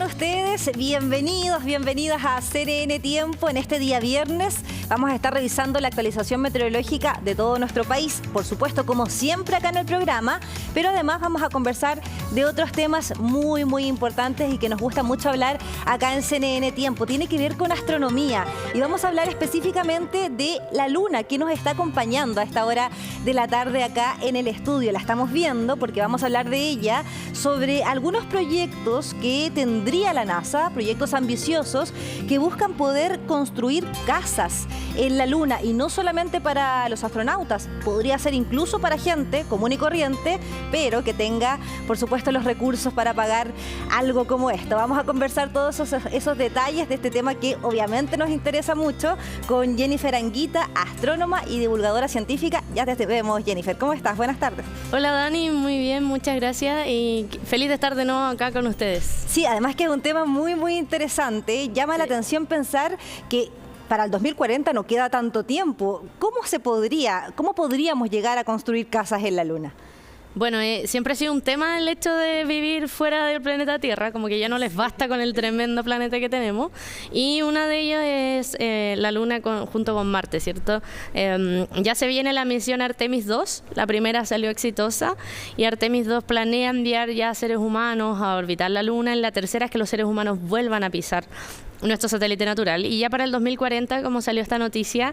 ustedes? Bienvenidos, bienvenidas a CNN Tiempo. En este día viernes vamos a estar revisando la actualización meteorológica de todo nuestro país, por supuesto, como siempre acá en el programa, pero además vamos a conversar de otros temas muy importantes y que nos gusta mucho hablar acá en CNN Tiempo. Tiene que ver con astronomía y vamos a hablar específicamente de la luna que nos está acompañando a esta hora de la tarde acá en el estudio. La estamos viendo porque vamos a hablar de ella, sobre algunos proyectos que tendría la NASA, proyectos ambiciosos que buscan poder construir casas en la luna, y no solamente para los astronautas, podría ser incluso para gente común y corriente, pero que tenga, por supuesto, los recursos para pagar algo como esto. Vamos a conversar todos esos detalles de este tema que obviamente nos interesa mucho con Jennifer Anguita, astrónoma y divulgadora científica. Ya te vemos, Jennifer. ¿Cómo estás? Buenas tardes. Hola, Dani, muy bien, muchas gracias y feliz de estar de nuevo acá con ustedes. Sí, además que es un tema muy interesante. Llama la atención pensar que para el 2040 no queda tanto tiempo. ¿Cómo podríamos llegar a construir casas en la Luna? Bueno, siempre ha sido un tema el hecho de vivir fuera del planeta Tierra, como que ya no les basta con el tremendo planeta que tenemos, y una de ellas es la Luna junto con Marte, ¿cierto? Ya se viene la misión Artemis 2, la primera salió exitosa, y Artemis 2 planea enviar ya seres humanos a orbitar la Luna, y la tercera es que los seres humanos vuelvan a pisar nuestro satélite natural, y ya para el 2040, como salió esta noticia,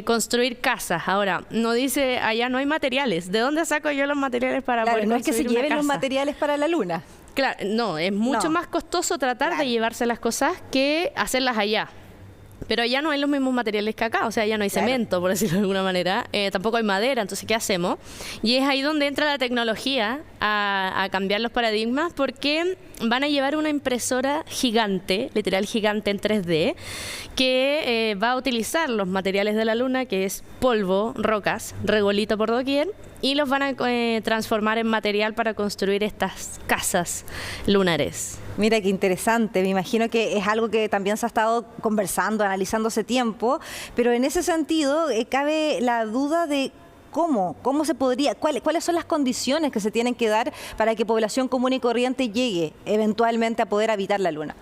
construir casas. Ahora, no dice, allá no hay materiales. ¿De dónde saco yo los materiales para poder construir una casa? No es que se lleven los materiales para la Luna. Claro, no, es mucho más costoso tratar de llevarse las cosas que hacerlas allá. Pero allá no hay los mismos materiales que acá, o sea, ya no hay cemento, por decirlo de alguna manera, tampoco hay madera, entonces, ¿qué hacemos? Y es ahí donde entra la tecnología a cambiar los paradigmas, porque van a llevar una impresora gigante, literal gigante en 3D, que va a utilizar los materiales de la Luna, que es polvo, rocas, regolito por doquier, y los van a transformar en material para construir estas casas lunares. Mira qué interesante, me imagino que es algo que también se ha estado conversando, analizando hace tiempo, pero en ese sentido cabe la duda de cómo se podría, cuáles son las condiciones que se tienen que dar para que población común y corriente llegue eventualmente a poder habitar la Luna.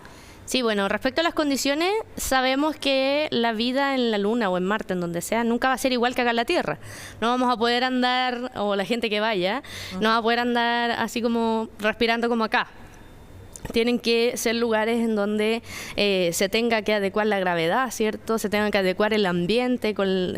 Sí, bueno, respecto a las condiciones, sabemos que la vida en la Luna o en Marte, en donde sea, nunca va a ser igual que acá en la Tierra. No vamos a poder andar, o la gente que vaya, no va a poder andar así como respirando como acá. Tienen que ser lugares en donde se tenga que adecuar la gravedad, ¿cierto? Se tenga que adecuar el ambiente,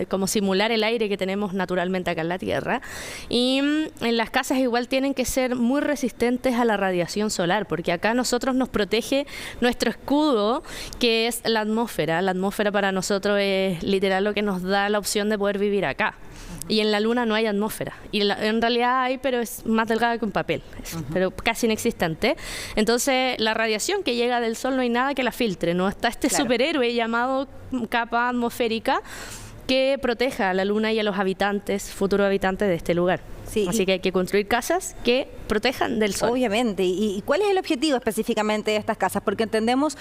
como simular el aire que tenemos naturalmente acá en la Tierra. Y en las casas igual tienen que ser muy resistentes a la radiación solar, porque acá nosotros nos protege nuestro escudo, que es la atmósfera. La atmósfera para nosotros es literal lo que nos da la opción de poder vivir acá. Y en la Luna no hay atmósfera. Y en realidad hay, pero es más delgada que un papel, pero casi inexistente. Entonces, la radiación que llega del Sol no hay nada que la filtre. No está este superhéroe llamado capa atmosférica que proteja a la Luna y a los habitantes, futuros habitantes de este lugar. Sí, así que hay que construir casas que protejan del sol. Obviamente. ¿Y cuál es el objetivo específicamente de estas casas? Porque entendemos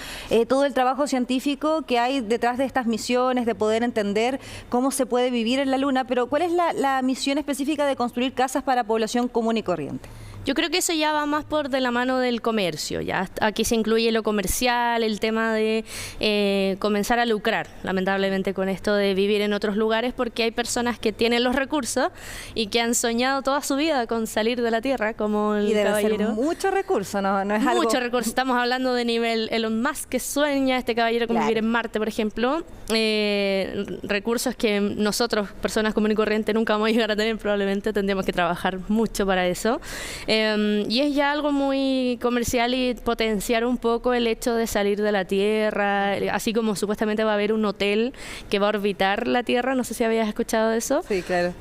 todo el trabajo científico que hay detrás de estas misiones, de poder entender cómo se puede vivir en la Luna, pero ¿cuál es la misión específica de construir casas para población común y corriente? Yo creo que eso ya va más por de la mano del comercio. Ya aquí se incluye lo comercial, el tema de comenzar a lucrar, lamentablemente, con esto de vivir en otros lugares, porque hay personas que tienen los recursos y que han soñado toda su vida con salir de la Tierra, como el caballero. Y debe ser mucho recurso, no es algo... Mucho recurso. Estamos hablando de nivel Elon Musk, que sueña este caballero con vivir en Marte, por ejemplo. Recursos que nosotros, personas comunes y corrientes, nunca vamos a llegar a tener. Probablemente tendríamos que trabajar mucho para eso. Y es ya algo muy comercial y potenciar un poco el hecho de salir de la Tierra, así como supuestamente va a haber un hotel que va a orbitar la Tierra. No sé si habías escuchado eso. Sí, claro.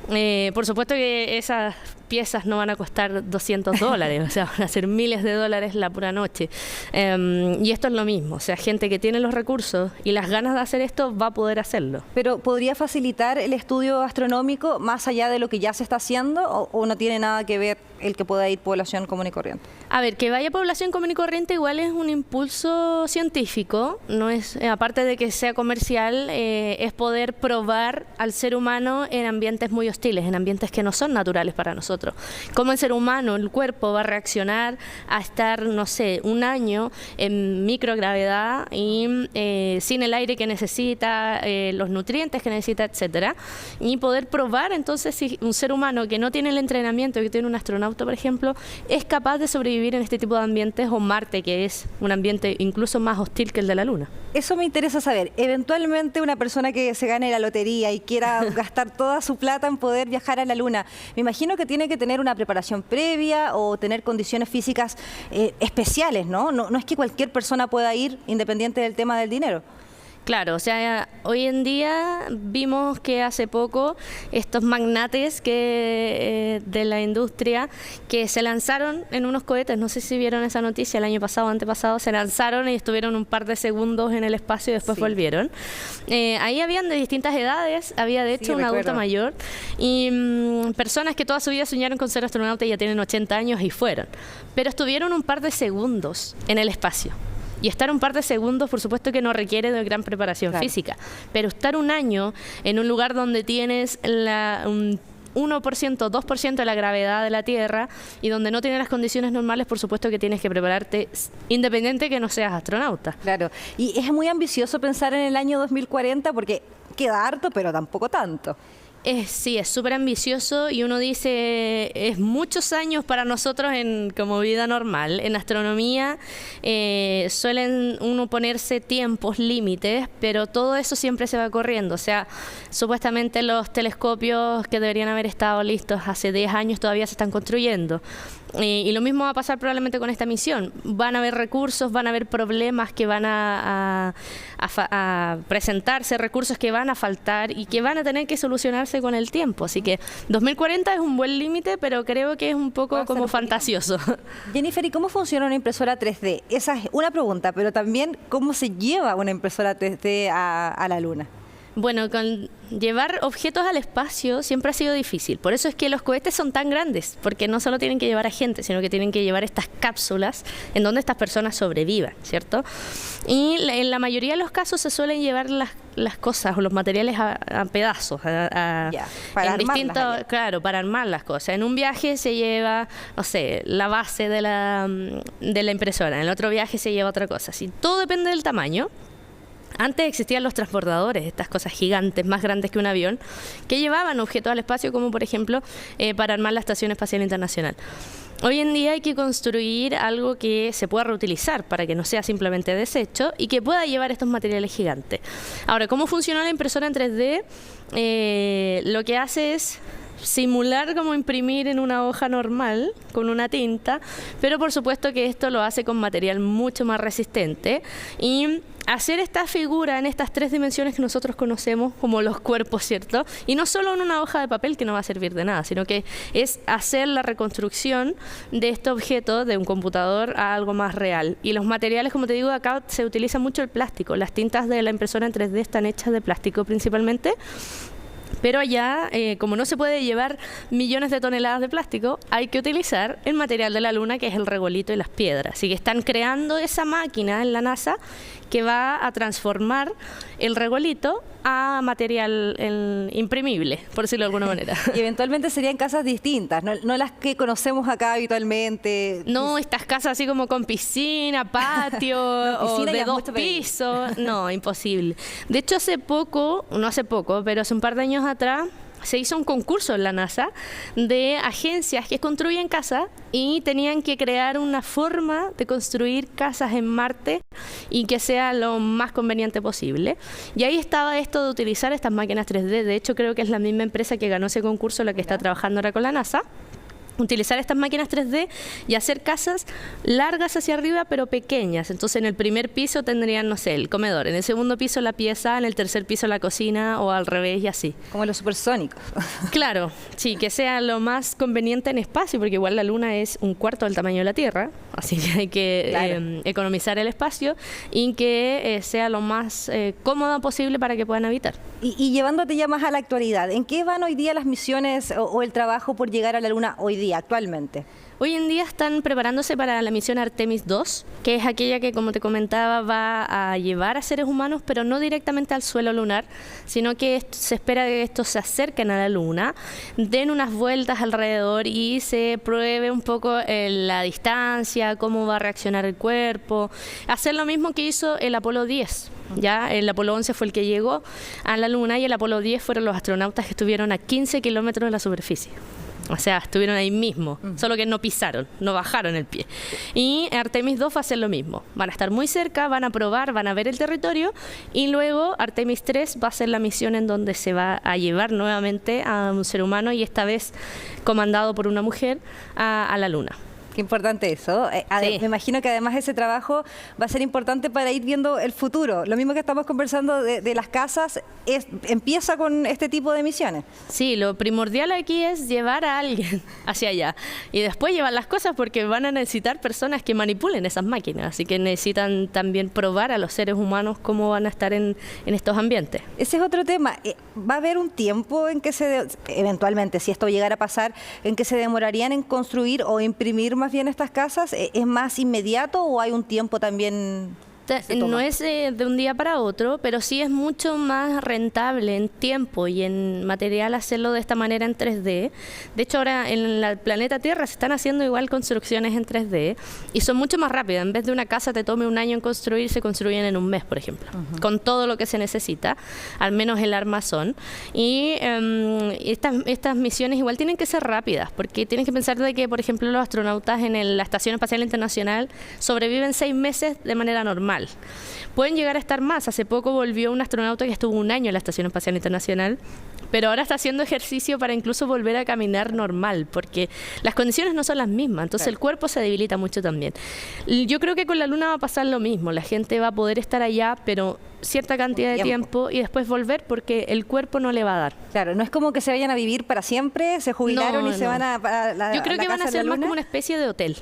Por supuesto que esas piezas no van a costar $200, o sea, van a ser miles de dólares la pura noche. Y esto es lo mismo, o sea, gente que tiene los recursos y las ganas de hacer esto va a poder hacerlo. Pero ¿podría facilitar el estudio astronómico más allá de lo que ya se está haciendo o no tiene nada que ver el que pueda ir población común y corriente? A ver, que vaya población común y corriente igual es un impulso científico, no es aparte de que sea comercial, es poder probar al ser humano en ambientes muy hostiles, en ambientes que no son naturales para nosotros. nosotros. Cómo el ser humano, el cuerpo, va a reaccionar a estar, no sé, un año en microgravedad y sin el aire que necesita, los nutrientes que necesita, etcétera, y poder probar entonces si un ser humano que no tiene el entrenamiento que tiene un astronauta, por ejemplo, es capaz de sobrevivir en este tipo de ambientes, o Marte, que es un ambiente incluso más hostil que el de la Luna. Eso me interesa saber. Eventualmente una persona que se gane la lotería y quiera gastar toda su plata en poder viajar a la Luna, me imagino que tiene que tener una preparación previa o tener condiciones físicas especiales, ¿no? No es que cualquier persona pueda ir independiente del tema del dinero. Claro, o sea, hoy en día vimos que hace poco estos magnates de la industria que se lanzaron en unos cohetes, no sé si vieron esa noticia, el año pasado o antepasado, se lanzaron y estuvieron un par de segundos en el espacio y después volvieron. Ahí habían de distintas edades, había de hecho un adulto mayor y personas que toda su vida soñaron con ser astronautas y ya tienen 80 años y fueron, pero estuvieron un par de segundos en el espacio. Y estar un par de segundos, por supuesto que no requiere de gran preparación física, pero estar un año en un lugar donde tienes un 1%, 2% de la gravedad de la Tierra y donde no tienes las condiciones normales, por supuesto que tienes que prepararte independiente que no seas astronauta. Claro, y es muy ambicioso pensar en el año 2040 porque queda harto, pero tampoco tanto. Sí, es súper ambicioso y uno dice, es muchos años para nosotros como vida normal. En astronomía suelen uno ponerse tiempos límites, pero todo eso siempre se va corriendo. O sea, supuestamente los telescopios que deberían haber estado listos hace 10 años todavía se están construyendo. Y lo mismo va a pasar probablemente con esta misión. Van a haber recursos, van a haber problemas que van a presentarse, recursos que van a faltar y que van a tener que solucionarse con el tiempo. Así que 2040 es un buen límite, pero creo que es un poco como fantasioso. Jennifer, ¿y cómo funciona una impresora 3D? Esa es una pregunta, pero también ¿cómo se lleva una impresora 3D a la Luna? Bueno, llevar objetos al espacio siempre ha sido difícil. Por eso es que los cohetes son tan grandes, porque no solo tienen que llevar a gente, sino que tienen que llevar estas cápsulas en donde estas personas sobrevivan, ¿cierto? Y en la mayoría de los casos se suelen llevar las cosas o los materiales a pedazos, para armarlas. Claro, para armar las cosas. En un viaje se lleva, no sé, la base de la impresora. En el otro viaje se lleva otra cosa. Así, todo depende del tamaño. Antes existían los transbordadores, estas cosas gigantes, más grandes que un avión, que llevaban objetos al espacio, como por ejemplo para armar la Estación Espacial Internacional. Hoy en día hay que construir algo que se pueda reutilizar para que no sea simplemente desecho y que pueda llevar estos materiales gigantes. Ahora, ¿cómo funciona la impresora en 3D? Lo que hace es simular como imprimir en una hoja normal con una tinta, pero por supuesto que esto lo hace con material mucho más resistente y hacer esta figura en estas 3 dimensiones que nosotros conocemos como los cuerpos, ¿cierto? Y no solo en una hoja de papel que no va a servir de nada, sino que es hacer la reconstrucción de este objeto de un computador a algo más real. Y los materiales, como te digo, acá se utiliza mucho el plástico. Las tintas de la impresora en 3D están hechas de plástico principalmente. Pero allá, como no se puede llevar millones de toneladas de plástico, hay que utilizar el material de la Luna, que es el regolito y las piedras. Así que están creando esa máquina en la NASA que va a transformar el regolito a material imprimible, por decirlo de alguna manera. Y eventualmente serían casas distintas, no las que conocemos acá habitualmente. No, estas casas así como con piscina, patio, o de 2 pisos. No, imposible. De hecho, no hace poco, pero hace un par de años atrás, se hizo un concurso en la NASA de agencias que construyen casas y tenían que crear una forma de construir casas en Marte y que sea lo más conveniente posible. Y ahí estaba esto de utilizar estas máquinas 3D. De hecho, creo que es la misma empresa que ganó ese concurso la que está trabajando ahora con la NASA. Utilizar estas máquinas 3D y hacer casas largas hacia arriba pero pequeñas. Entonces en el primer piso tendrían, no sé, el comedor, en el segundo piso la pieza, en el tercer piso la cocina o al revés y así. Como los supersónicos. Claro, sí, que sea lo más conveniente en espacio, porque igual la Luna es 1/4 del tamaño de la Tierra, así que hay que economizar el espacio y que sea lo más cómodo posible para que puedan habitar. Y llevándote ya más a la actualidad, ¿en qué van hoy día las misiones o el trabajo por llegar a la Luna hoy día? día, actualmente? Hoy en día están preparándose para la misión Artemis 2, que es aquella que, como te comentaba, va a llevar a seres humanos, pero no directamente al suelo lunar, sino que se espera que estos se acerquen a la Luna, den unas vueltas alrededor y se pruebe un poco la distancia, cómo va a reaccionar el cuerpo, hacer lo mismo que hizo el Apolo 10. Ya el Apolo 11 fue el que llegó a la Luna y el Apolo 10 fueron los astronautas que estuvieron a 15 kilómetros de la superficie. O sea, estuvieron ahí mismo, solo que no pisaron, no bajaron el pie. Y Artemis 2 va a hacer lo mismo. Van a estar muy cerca, van a probar, van a ver el territorio y luego Artemis 3 va a ser la misión en donde se va a llevar nuevamente a un ser humano y esta vez comandado por una mujer a la Luna. Qué importante eso. Sí. Me imagino que además ese trabajo va a ser importante para ir viendo el futuro. Lo mismo que estamos conversando de las casas, empieza con este tipo de misiones. Sí, lo primordial aquí es llevar a alguien hacia allá y después llevar las cosas porque van a necesitar personas que manipulen esas máquinas. Así que necesitan también probar a los seres humanos cómo van a estar en estos ambientes. Ese es otro tema. ¿Va a haber un tiempo en que eventualmente, si esto llegara a pasar, en que se demorarían en construir o imprimir más bien estas casas? ¿Es más inmediato o hay un tiempo también? No es de un día para otro, pero sí es mucho más rentable en tiempo y en material hacerlo de esta manera en 3D. De hecho, ahora en el planeta Tierra se están haciendo igual construcciones en 3D y son mucho más rápidas. En vez de una casa te tome un año en construir, se construyen en un mes, por ejemplo, con todo lo que se necesita, al menos el armazón. Y estas misiones igual tienen que ser rápidas, porque tienes que pensar de que, por ejemplo, los astronautas en la Estación Espacial Internacional sobreviven 6 meses de manera normal. Pueden llegar a estar más. Hace poco volvió un astronauta que estuvo un año en la Estación Espacial Internacional, pero ahora está haciendo ejercicio para incluso volver a caminar normal, porque las condiciones no son las mismas, entonces claro, el cuerpo se debilita mucho también. Yo creo que con la Luna va a pasar lo mismo, la gente va a poder estar allá, pero cierta cantidad de tiempo y después volver porque el cuerpo no le va a dar. Claro, no es como que se vayan a vivir para siempre, se jubilaron y se van a Yo creo que van a ser más como una especie de hotel.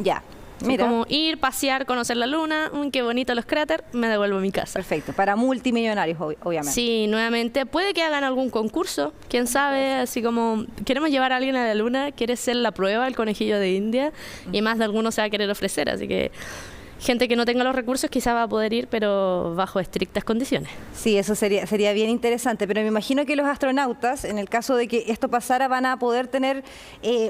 Ya. Mira. Como ir, pasear, conocer la Luna, qué bonito los cráteres, me devuelvo a mi casa. Perfecto, para multimillonarios, obviamente. Sí, nuevamente, puede que hagan algún concurso, quién sabe, así como queremos llevar a alguien a la Luna, quiere ser la prueba, el conejillo de India, y más de alguno se va a querer ofrecer, así que gente que no tenga los recursos quizá va a poder ir, pero bajo estrictas condiciones. Sí, eso sería bien interesante, pero me imagino que los astronautas, en el caso de que esto pasara, van a poder tener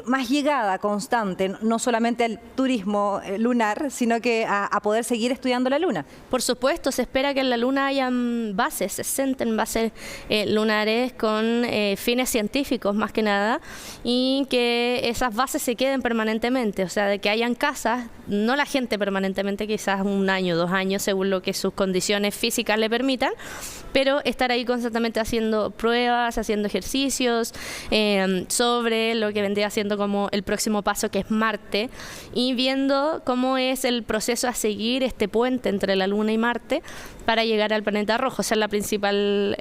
más llegada constante, no solamente al turismo lunar, sino que a poder seguir estudiando la Luna. Por supuesto, se espera que en la Luna hayan bases, se senten bases lunares con fines científicos más que nada, y que esas bases se queden permanentemente, o sea, de que hayan casas, no la gente permanentemente, quizás 1 año, 2 años, según lo que sus condiciones físicas le permitan, pero estar ahí constantemente haciendo pruebas, haciendo ejercicios sobre lo que vendría siendo como el próximo paso, que es Marte, y viendo cómo es el proceso a seguir, este puente entre la Luna y Marte para llegar al planeta rojo. Esa es la principal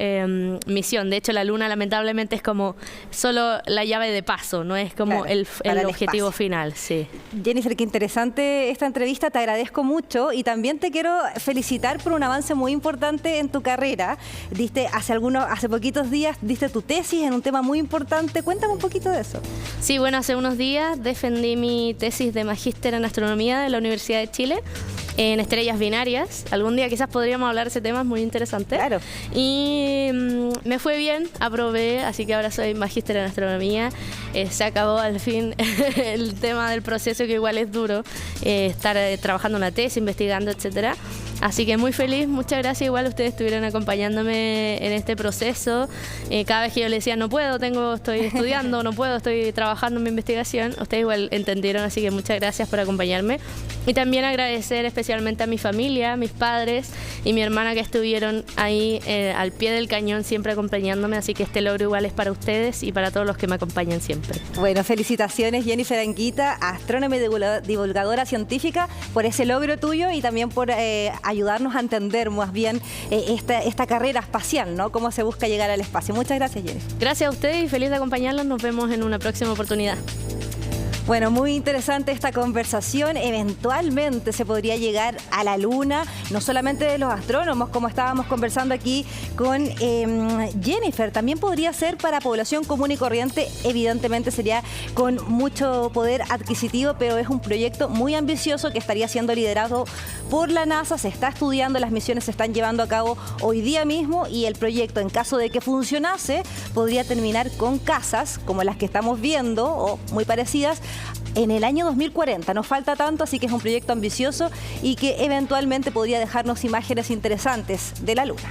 misión. De hecho, la Luna lamentablemente es como solo la llave de paso, no es como claro, el objetivo final. Sí. Jennifer, qué interesante esta entrevista, te agradezco mucho y también te quiero felicitar por un avance muy importante en tu carrera. Diste hace poquitos días diste tu tesis en un tema muy importante. Cuéntame un poquito de eso. Sí, bueno, hace unos días defendí mi tesis de magíster en astronomía de la Universidad de Chile en estrellas binarias. Algún día quizás podríamos hablar de ese tema, es muy interesante. Claro. Y me fue bien, aprobé, así que ahora soy magíster en astronomía. Se acabó al fin el tema del proceso, que igual es duro, estar trabajando en la tesis, investigando, etcétera. Así que muy feliz, muchas gracias. Igual ustedes estuvieron acompañándome en este proceso. Cada vez que yo les decía no puedo, estoy estudiando, no puedo, estoy trabajando en mi investigación, ustedes igual entendieron, así que muchas gracias por acompañarme. Y también agradecer especialmente a mi familia, a mis padres y mi hermana, que estuvieron ahí al pie del cañón siempre acompañándome, así que este logro igual es para ustedes y para todos los que me acompañan siempre. Bueno, felicitaciones Jennifer Anguita, astrónoma y divulgadora científica, por ese logro tuyo y también por ayudarnos a entender más bien esta carrera espacial, ¿no? Cómo se busca llegar al espacio. Muchas gracias, Jennifer. Gracias a ustedes y feliz de acompañarlos. Nos vemos en una próxima oportunidad. Bueno, muy interesante esta conversación. Eventualmente se podría llegar a la Luna, no solamente de los astrónomos, como estábamos conversando aquí con Jennifer, también podría ser para población común y corriente. Evidentemente sería con mucho poder adquisitivo, pero es un proyecto muy ambicioso que estaría siendo liderado por la NASA. Se está estudiando, las misiones se están llevando a cabo hoy día mismo y el proyecto, en caso de que funcionase, podría terminar con casas como las que estamos viendo o muy parecidas en el año 2040. Nos falta tanto, así que es un proyecto ambicioso y que eventualmente podría dejarnos imágenes interesantes de la Luna.